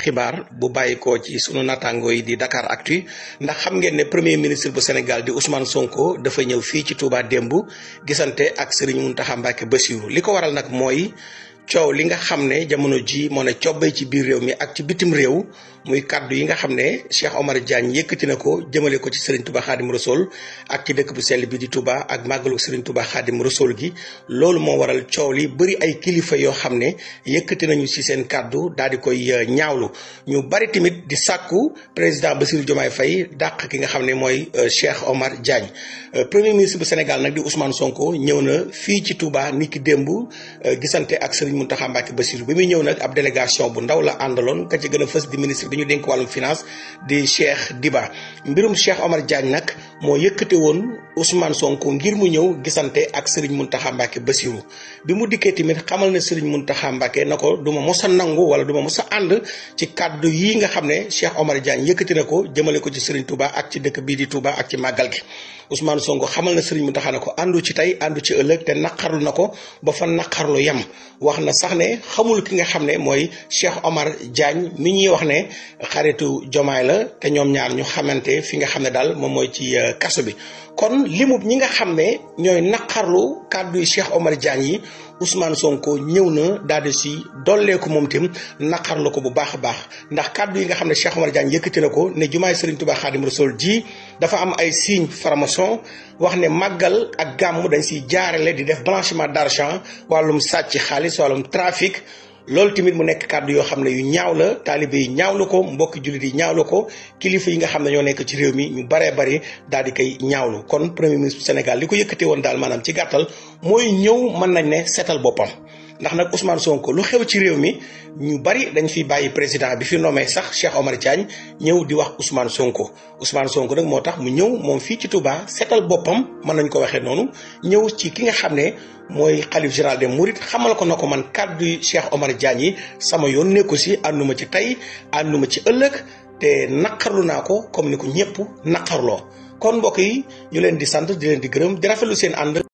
xibaar bu bàyyikoo ci sunu naataango yi di Dakaractu ndax xam ngeen ne premier ministre bu Sénégal di Ousmane Sonko dafa ñëw fii ci Touba démb gisante ak Serigne Mountakha Mbacké Bassirou li ko waral nag mooy coow li nga xam ne jamono ji moo ne cobbay ci biir réew mi ak ci bitim réew muy kàddu yi nga xam ne Cheikh Omar Diagne yëkkati na ko jëmale ko ci Serigne Touba Khadim Rassoul ak ci dëkk bu sell bi di Touba ak màggalu Serigne Touba Khadim Rassoul gi loolu moo waral coow li bëri ay kilifa yoo xam ne yëkkati nañu ci seen kàddu daal di koy ñaawlu ñu bari tamit di sàkku président Bassirou Diomaye Faye dàq ki nga xam ne mooy Cheikh Omar Diagne premier ministre bu Sénégal nag di Ousmane Sonko ñëw na fii ci Touba niki démb gisante ak Serigne Mountakha Mbacké Bassirou bi muy ñëw nag ab délégation bu ndaw la àndaloon ka ci gën a fës di ministre bi ñu dénk wàllum finance di Cheikh Diba mbirum Cheikh Omar Diagne nag moo yëkkate woon Ousmane Sonko ngir mu ñëw gisante ak Serigne Mountakha Mbacké Bassirou bi mu dikkee tamit xamal na Serigne Mountakha Mbacké na ko du ma mos a nangu wala du ma mos a ànd ci kàddu yi nga xam ne Cheikh Omar Diagne yëkkati na ko jëmale ko ci Serigne Touba ak ci dëkk bii di Touba ak ci màggal gi Ousmane Sonko xamal na Serigne Mountakha na ko àndu ci tey àndu ci ëllëg te naqarlu na ko ba fa naqarlu yem wax na sax ne xamul ki nga xam ne mooy Cheikh Omar Diagne mi ñuy wax ne xaritu Jomaay la te ñoom ñaar ñu xamante fi nga xam ne daal moom mooy ci kaso bi kon limub ñi nga xam ne ñooy naqarlu kàddu yi Cheikh Omar Diagne yi Ousmane Sonko ñëw na daal di si dolleeku moom tim naqarlu ko bu baax a baax ndax kàddu yi nga xam ne Cheikh Omar Diagne yëkkati na ko ne jumaay Serigne Touba Khadim Rassoul ji dafa am ay signe franc-maçon wax ne màggal ak gàmm dañ siy jaarale di def blanchiment d'argent wàllum sàcc xaalis wàllum trafic loolu tamit mu nekk kàddu yoo xam ne yu ñaaw la taalibe yi ñaawlu ko mbokki jullit yi ñaawlu ko kilifa yi nga xam ne ñoo nekk ci réew mi ñu baree bari daal di koy ñaawlu kon premier ministre Sénégal li ko yëkkatee woon daal maanaam ci gàttal mooy ñëw mën nañ ne seetal boppam ndax nag Ousmane Sonko lu xew ci réew mi ñu bari dañ fi bàyyi président bi fi nommé sax Cheikh Omar Diagne ñëw di wax Ousmane Sonko nag moo tax mu ñëw moom fii ci Touba seetal boppam mën nañ ko waxee noonu ñëw ci ki nga xam ne mooy xalif général des Mourides xamal ko na ko man kàddu yi Cheikh Omar Diagne yi sama yoon nekku si ànduma ci tey ànduma ci ëllëg te naqarlu naa ko comme ni ko ñëpp naqarloo kon mbokk yi ñu leen di sant di leen di gërëm di rafetlu seen ànd